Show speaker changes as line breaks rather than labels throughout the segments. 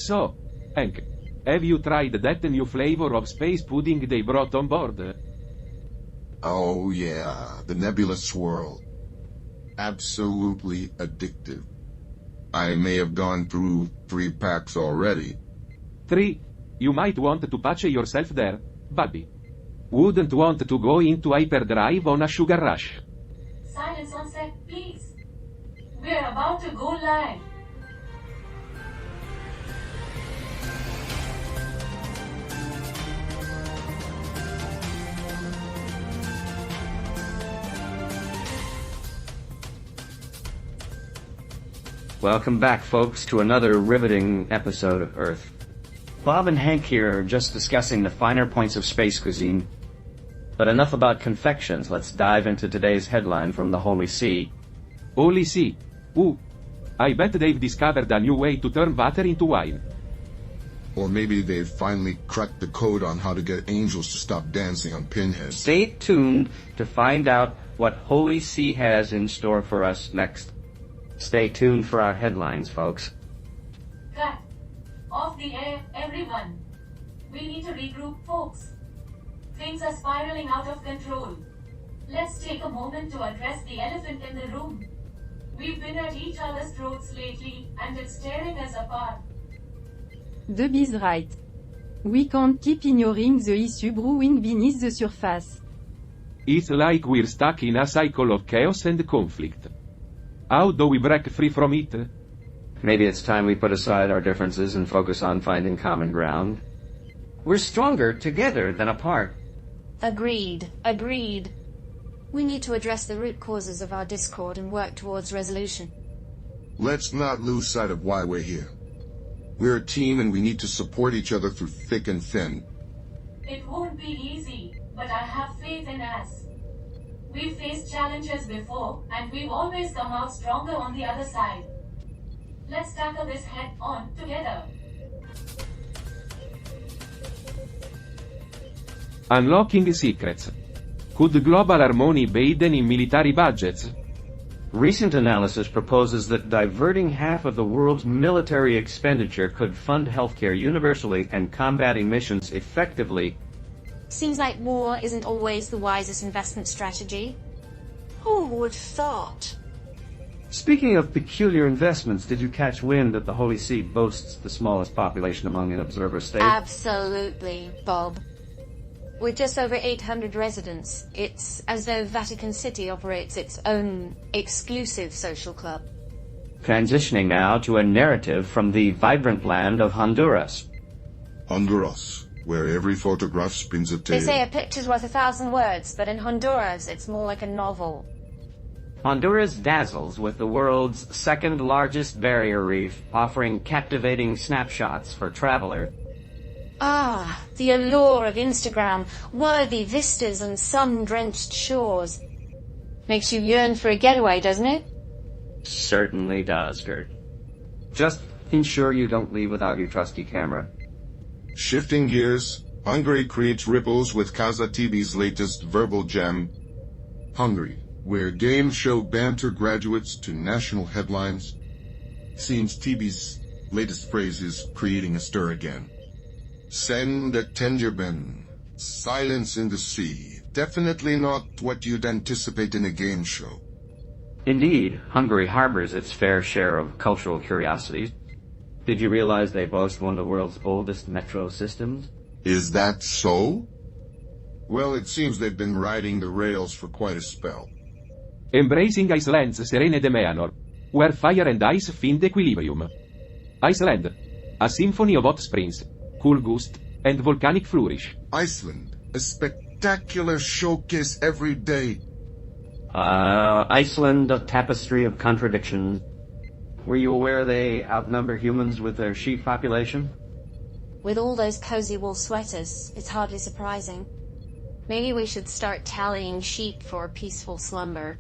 So, Hank, have you tried that new flavor of space pudding they brought on board?
Oh yeah, the nebula swirl. Absolutely addictive. I may have gone through 3 packs already.
3. You might want to patch yourself there, buddy. Wouldn't want to go into hyperdrive on a sugar rush.
Silence on set, please. We're about to go live.
Welcome back, folks, to another riveting episode of Earth. Bob and Hank here are just discussing the finer points of space cuisine. But enough about confections, let's dive into today's headline from the Holy See.
Holy See. Ooh. I bet they've discovered a new way to turn water into wine.
Or maybe they've finally cracked the code on how to get angels to stop dancing on pinheads.
Stay tuned to find out what Holy See has in store for us next. Stay tuned for our headlines, folks.
Cut. Off the air, everyone. We need to regroup, folks. Things are spiraling out of control. Let's take a moment to address the elephant in the room. We've been at each other's throats lately, and it's tearing us apart.
Dub is right. We can't keep ignoring the issue brewing beneath the surface.
It's like we're stuck in a cycle of chaos and conflict. How do we break free from it?
Maybe it's time we put aside our differences and focus on finding common ground. We're stronger together than apart.
Agreed. We need to address the root causes of our discord and work towards resolution.
Let's not lose sight of why we're here. We're a team and we need to support each other through thick and thin.
It won't be easy, but I have faith in us. We've faced challenges before, and we've always come out stronger on the other side. Let's tackle this head on together.
Unlocking secrets. Could global harmony be hidden in military budgets?
Recent analysis proposes that diverting half of the world's military expenditure could fund healthcare universally and combating missions effectively.
Seems like war isn't always the wisest investment strategy. Who would thought?
Speaking of peculiar investments, did you catch wind that the Holy See boasts the smallest population among an observer state?
Absolutely, Bob. With just over 800 residents, it's as though Vatican City operates its own exclusive social club.
Transitioning now to a narrative from the vibrant land of Honduras.
Honduras, where every photograph spins a tale.
They say a picture's worth 1,000 words, but in Honduras, it's more like a novel.
Honduras dazzles with the world's second largest barrier reef, offering captivating snapshots for travelers.
Ah, the allure of Instagram, worthy vistas and sun-drenched shores. Makes you yearn for a getaway, doesn't it?
Certainly does, Gert. Just ensure you don't leave without your trusty camera.
Shifting gears, Hungary creates ripples with Casa TV's latest verbal gem, Hungary, where game show banter graduates to national headlines. Seems TV's latest phrase is creating a stir again. Send a tenderben. Silence in the sea. Definitely not what you'd anticipate in a game show.
Indeed, Hungary harbors its fair share of cultural curiosities. Did you realize they boast one of the world's oldest metro systems?
Is that so? Well, it seems they've been riding the rails for quite a spell.
Embracing Iceland's Serene de Meanor, where fire and ice find equilibrium. Iceland, a symphony of hot springs, cool gust, and volcanic flourish.
Iceland, a spectacular showcase every day.
Iceland, a tapestry of contradictions. Were you aware they outnumber humans with their sheep population?
With all those cozy wool sweaters, it's hardly surprising. Maybe we should start tallying sheep for peaceful slumber.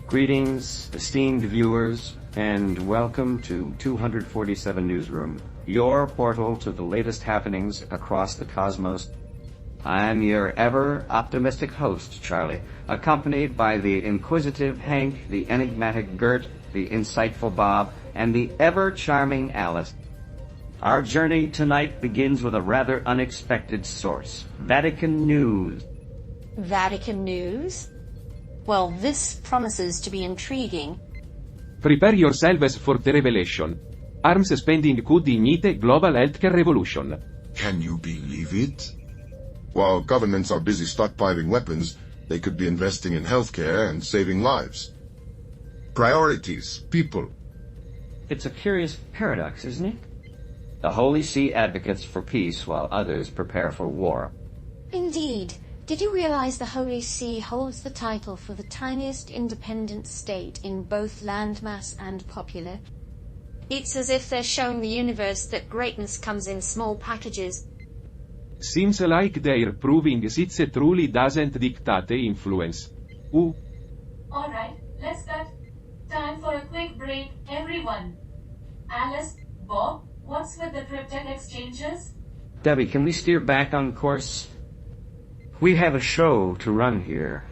Greetings, esteemed viewers. and welcome to 247 Newsroom, your portal to the latest happenings across the cosmos. I'm your ever-optimistic host, Charlie, accompanied by the inquisitive Hank, the enigmatic Gert, the insightful Bob, and the ever-charming Alice. Our journey tonight begins with a rather unexpected source, Vatican News.
Vatican News? Well, this promises to be intriguing.
Prepare yourselves for the revelation. Arms spending could ignite global healthcare revolution.
Can you believe it? While governments are busy stockpiling weapons, they could be investing in healthcare and saving lives. Priorities, people.
It's a curious paradox, isn't it? The Holy See advocates for peace while others prepare for war.
Indeed. Did you realize the Holy See holds the title for the tiniest independent state in both landmass and popular? It's as if they're showing the universe that greatness comes in small packages.
Seems like they're proving it truly doesn't dictate influence.
Alright, let's cut. Time for a quick break, everyone. Alice, Bob, what's with the cryptic exchanges?
Debbie, can we steer back on course? We have a show to run here.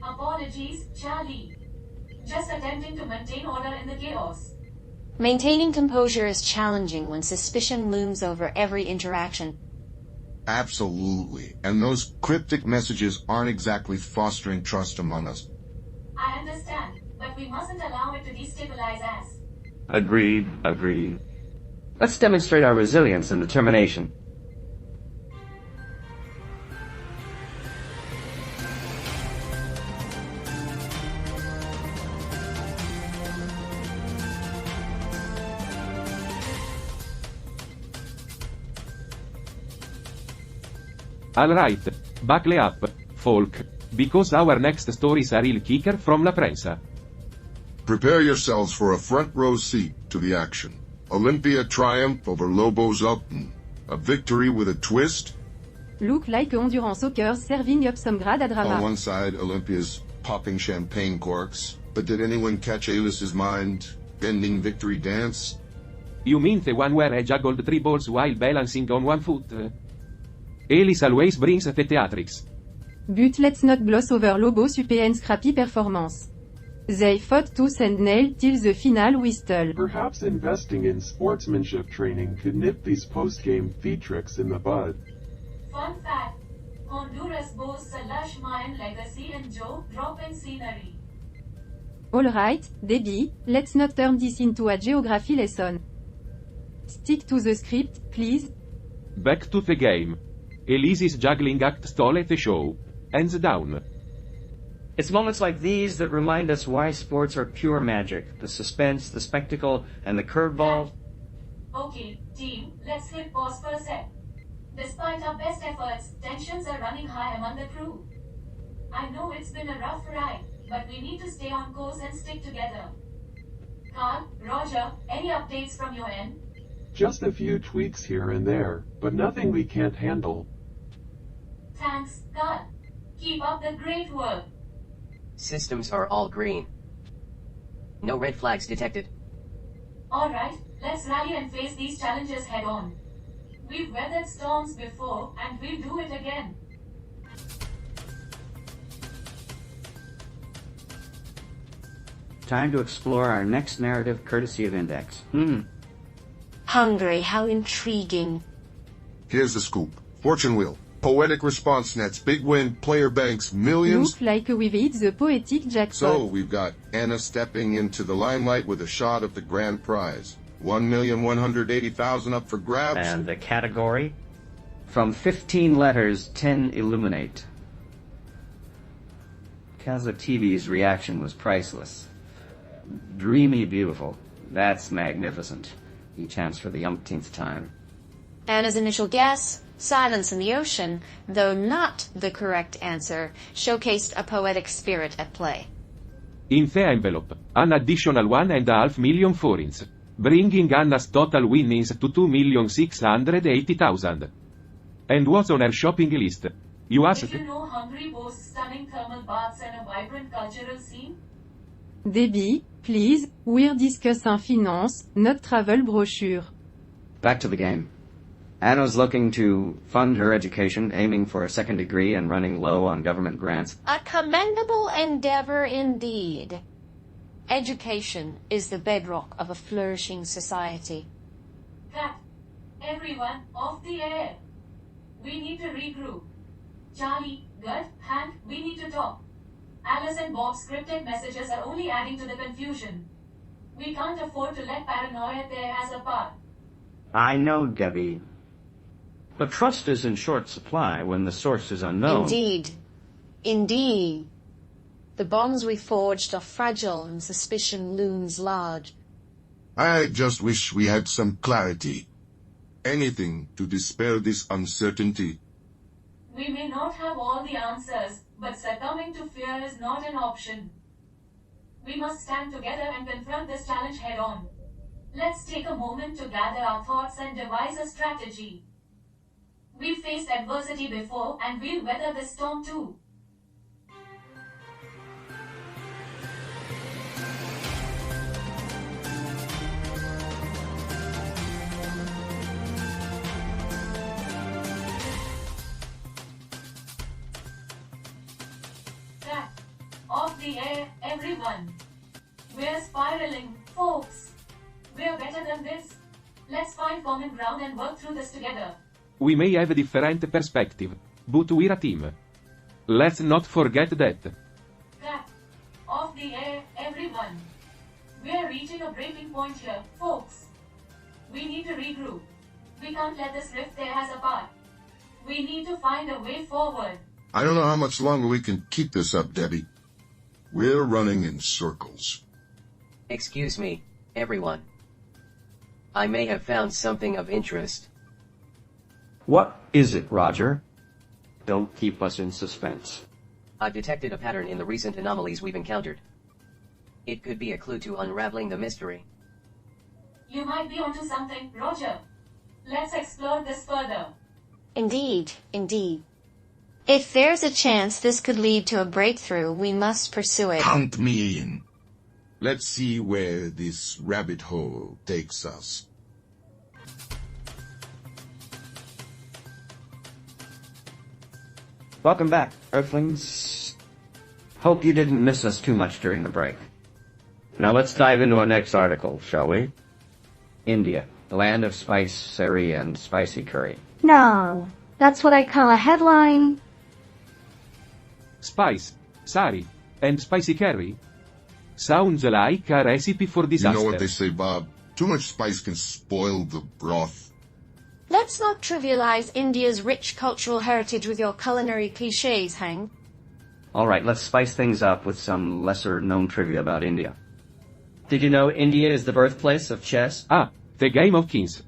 Apologies, Charlie. Just attempting to maintain order in the chaos.
Maintaining composure is challenging when suspicion looms over every interaction.
Absolutely. And those cryptic messages aren't exactly fostering trust among us.
I understand, but we mustn't allow it to destabilize us.
Agreed. Let's demonstrate our resilience and determination.
Alright, buckle up, folk, because our next story is a real kicker from La Prensa.
Prepare yourselves for a front row seat to the action. Olympia triumph over Lobos Upton. A victory with a twist.
Look like endurance soccer serving up some grad à
On
drama.
one side, Olympia's popping champagne corks. But did anyone catch Alice's mind-bending victory dance?
You mean the one where I juggled 3 balls while balancing on one foot? Alice always brings the theatrics.
But let's not gloss over Lobos UPN's scrappy performance. They fought tooth and nail till the final whistle.
Perhaps investing in sportsmanship training could nip these post-game feed tricks in the bud.
Fun fact, Honduras boasts a lush Mayan legacy and jaw-dropping scenery.
Alright, Debbie, let's not turn this into a geography lesson. Stick to the script, please.
Back to the game. Elise's juggling act stole the show. Hands down.
It's moments like these that remind us why sports are pure magic. The suspense, the spectacle, and the curveball.
Okay, team, let's hit pause for a sec. Despite our best efforts, tensions are running high among the crew. I know it's been a rough ride, but we need to stay on course and stick together. Carl, Roger, any updates from your end?
Just a few tweaks here and there, but nothing we can't handle.
Thanks, Carl. Keep up the great work.
Systems are all green. No red flags detected.
Alright, let's rally and face these challenges head on. We've weathered storms before, and we'll do it again.
Time to explore our next narrative courtesy of Index.
Hungry, how intriguing.
Here's the scoop. Fortune wheel. Poetic response nets. Big win. Player banks. Millions.
Look like we've hit the poetic jackpot.
So we've got Anna stepping into the limelight with a shot at the grand prize. 1,180,000 up for grabs.
And the category? From 15 letters, 10 illuminate. Casa TV's reaction was priceless. Dreamy beautiful. That's magnificent. He chanced for the umpteenth time.
Anna's initial guess, silence in the ocean, though not the correct answer, showcased a poetic spirit at play.
In the envelope, an additional 1.5 million forints, bringing Anna's total winnings to 2,680,000. And what's on her shopping list? You asked?
Did you know Hungary boasts stunning thermal baths and a vibrant cultural scene?
Debbie, Please, we're discussing finance, not travel brochure.
Back to the game. Anna's looking to fund her education, aiming for a second degree and running low on government grants.
A commendable endeavor indeed. Education is the bedrock of a flourishing society.
Cut. Everyone off the air. We need to regroup. Charlie, Gert, Hank, we need to talk. Alice and Bob's scripted messages are only adding to the confusion. We can't afford to let paranoia tear us apart.
I know, Debbie. But trust is in short supply when the source is unknown.
Indeed. Indeed. The bonds we forged are fragile and suspicion looms large.
I just wish we had some clarity. Anything to dispel this uncertainty.
We may not have all the answers, but succumbing to fear is not an option. We must stand together and confront this challenge head-on. Let's take a moment to gather our thoughts and devise a strategy. We've faced adversity before, and we'll weather this storm too. Cut. Off the air, everyone. We're spiraling, folks. We're better than this. Let's find common ground and work through this together.
We may have a different perspective, but we're a team. Let's not forget that.
Cut. Off the air, everyone. We're reaching a breaking point here, folks. We need to regroup. We can't let this rift tear us apart. We need to find a way forward.
I don't know how much longer we can keep this up, Debbie. We're running in circles.
Excuse me, everyone. I may have found something of interest.
What is it, Roger? Don't keep us in suspense.
I've detected a pattern in the recent anomalies we've encountered. It could be a clue to unraveling the mystery.
You might be onto something, Roger. Let's explore this further.
Indeed, indeed. If there's a chance this could lead to a breakthrough, we must pursue it.
Count me in. Let's see where this rabbit hole takes us.
Welcome back, Earthlings. Hope you didn't miss us too much during the break. Now let's dive into our next article, shall we? India, the land of spicery and spicy curry.
No, that's what I call a headline.
Spice, sari, and spicy curry? Sounds like a recipe for
You
disaster.
know what they say, Bob? Too much spice can spoil the broth.
Let's not trivialize India's rich cultural heritage with your culinary cliches, Hank.
Alright, let's spice things up with some lesser-known trivia about India. Did you know India is the birthplace of chess?
Ah, the Game of Kings.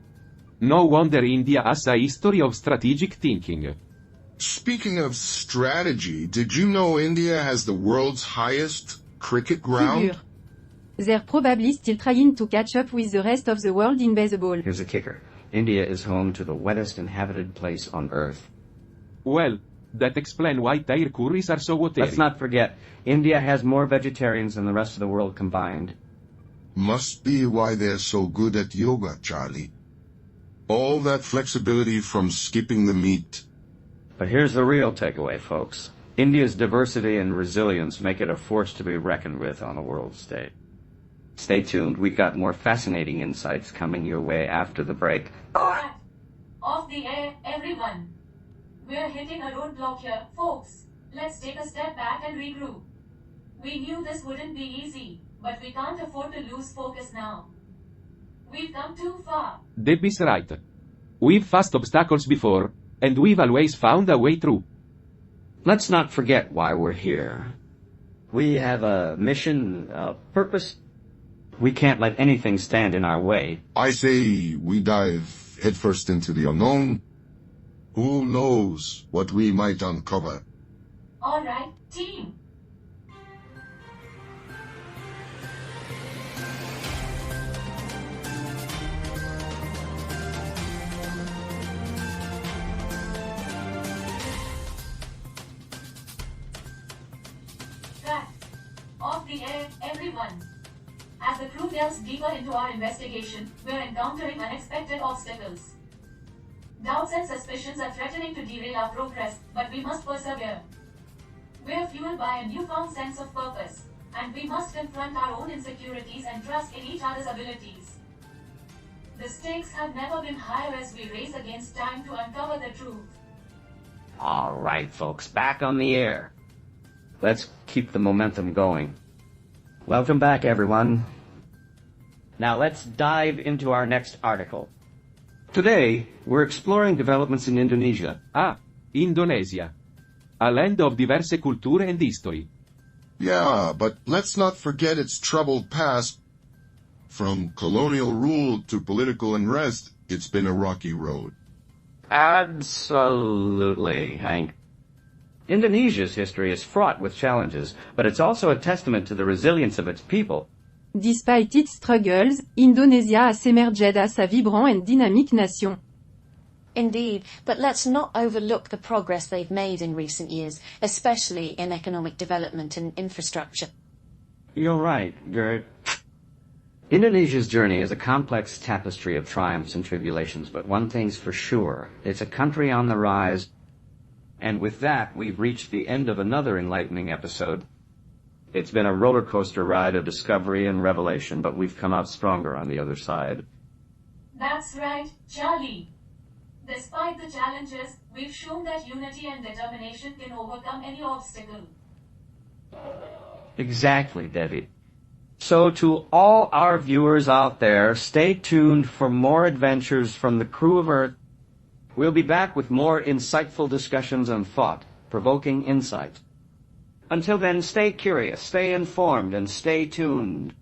No wonder India has a history of strategic thinking.
Speaking of strategy, did you know India has the world's highest cricket ground?
Figure. They're probably still trying to catch up with the rest of the world in baseball.
Here's a kicker. India is home to the wettest inhabited place on Earth.
Well, that explains why their curries are so watery.
Let's not forget, India has more vegetarians than the rest of the world combined.
Must be why they're so good at yoga, Charlie. All that flexibility from skipping the meat.
But here's the real takeaway, folks. India's diversity and resilience make it a force to be reckoned with on the world stage. Stay tuned, we've got more fascinating insights coming your way after the break.
Cut. Off the air, everyone. We're hitting a roadblock here, folks. Let's take a step back and regroup. We knew this wouldn't be easy, but we can't afford to lose focus now. We've come too far.
Debbie's right. We've faced obstacles before, and we've always found a way through.
Let's not forget why we're here. We have a mission, a purpose. We can't let anything stand in our way.
I say we dive headfirst into the unknown. Who knows what we might uncover?
All right, team. Cut. Off the air, everyone. delves deeper into our investigation, we're encountering unexpected obstacles. Doubts and suspicions are threatening to derail our progress, but we must persevere. We're fueled by a newfound sense of purpose, and we must confront our own insecurities and trust in each other's abilities. The stakes have never been higher as we race against time to uncover the truth.
All right, folks, back on the air. Let's keep the momentum going. Welcome back, everyone. Now let's dive into our next article. Today, we're exploring developments in Indonesia.
Indonesia. A land of diverse culture and history.
Yeah, but let's not forget its troubled past. From colonial rule to political unrest, it's been a rocky road.
Absolutely, Hank. Indonesia's history is fraught with challenges, but it's also a testament to the resilience of its people.
Despite its struggles, Indonesia has emerged as a vibrant and dynamic nation.
Indeed, but let's not overlook the progress they've made in recent years, especially in economic development and infrastructure.
You're right, Gert. Indonesia's journey is a complex tapestry of triumphs and tribulations, but one thing's for sure, it's a country on the rise. And with that, we've reached the end of another enlightening episode. It's been a roller coaster ride of discovery and revelation, but we've come out stronger on the other side.
That's right, Charlie. Despite the challenges, we've shown that unity and determination can overcome any obstacle.
Exactly, Debbie. So to all our viewers out there, stay tuned for more adventures from the crew of Earth. We'll be back with more insightful discussions and thought-provoking insight. Until then, stay curious, stay informed, and stay tuned.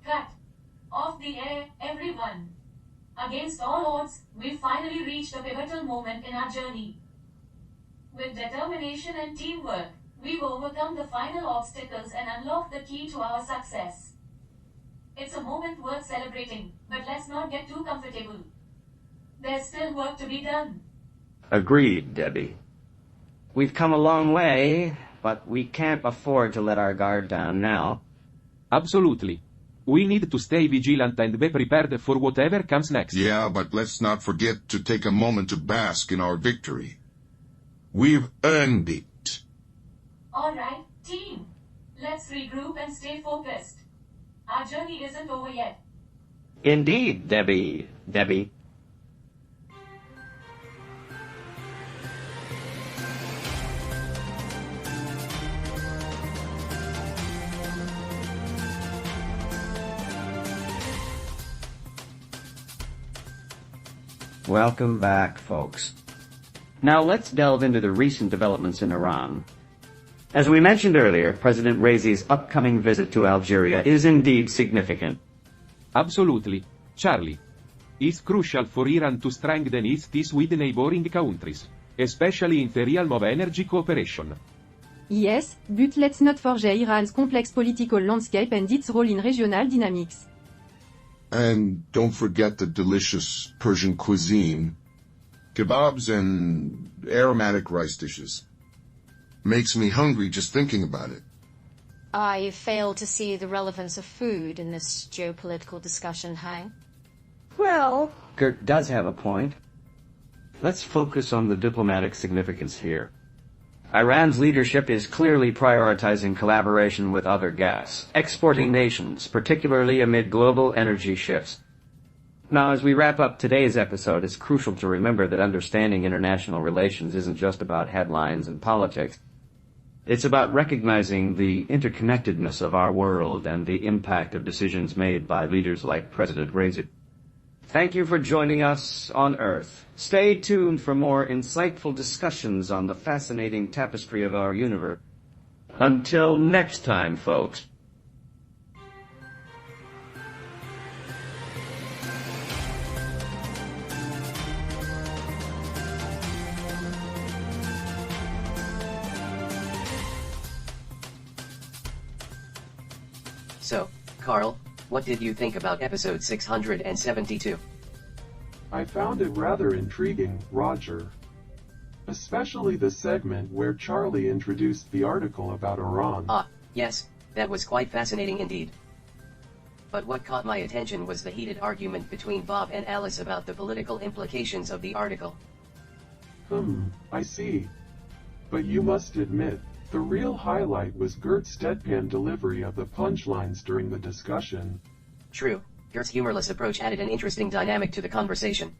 Cut. Off the air, everyone. Against all odds, we've finally reached a pivotal moment in our journey. With determination and teamwork, we've overcome the final obstacles and unlocked the key to our success. It's a moment worth celebrating, but let's not get too comfortable. There's still work to be done.
Agreed, Debbie. We've come a long way, but we can't afford to let our guard down now.
Absolutely. We need to stay vigilant and be prepared for whatever comes next.
Yeah, but let's not forget to take a moment to bask in our victory. We've earned it.
Alright, team. Let's regroup and stay focused. Our journey isn't over yet.
Indeed, Debbie. Welcome back, folks. Now let's delve into the recent developments in Iran. As we mentioned earlier, President Raisi's upcoming visit to Algeria is indeed significant.
Absolutely, Charlie. It's crucial for Iran to strengthen its ties with neighboring countries, especially in the realm of energy cooperation.
Yes, but let's not forget Iran's complex political landscape and its role in regional dynamics.
And don't forget the delicious Persian cuisine, kebabs and aromatic rice dishes. Makes me hungry just thinking about it.
I fail to see the relevance of food in this geopolitical discussion, Hank.
Well, Gert does have a point. Let's focus on the diplomatic significance here. Iran's leadership is clearly prioritizing collaboration with other gas-exporting nations, particularly amid global energy shifts. Now, as we wrap up today's episode, it's crucial to remember that understanding international relations isn't just about headlines and politics. It's about recognizing the interconnectedness of our world and the impact of decisions made by leaders like President Raisi. Thank you for joining us on Earth. Stay tuned for more insightful discussions on the fascinating tapestry of our universe. Until next time, folks.
So, Carl, what did you think about episode 672?
I found it rather intriguing, Roger. Especially the segment where Charlie introduced the article about Iran.
Ah, yes, that was quite fascinating indeed. But what caught my attention was the heated argument between Bob and Alice about the political implications of the article.
I see. But you must admit, the real highlight was Gert's deadpan delivery of the punchlines during the discussion.
True, Gert's humorless approach added an interesting dynamic to the conversation.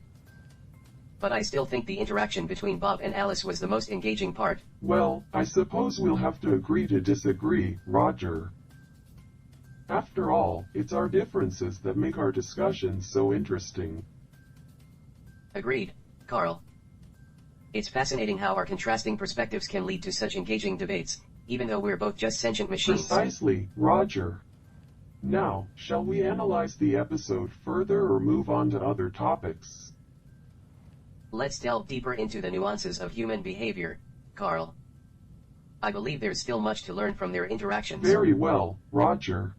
But I still think the interaction between Bob and Alice was the most engaging part.
Well, I suppose we'll have to agree to disagree, Roger. After all, it's our differences that make our discussions so interesting.
Agreed, Carl. It's fascinating how our contrasting perspectives can lead to such engaging debates, even though we're both just sentient machines.
Precisely, Roger. Now, shall we analyze the episode further or move on to other topics?
Let's delve deeper into the nuances of human behavior, Carl. I believe there's still much to learn from their interactions.
Very well, Roger.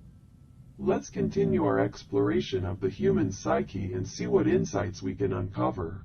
Let's continue our exploration of the human psyche and see what insights we can uncover.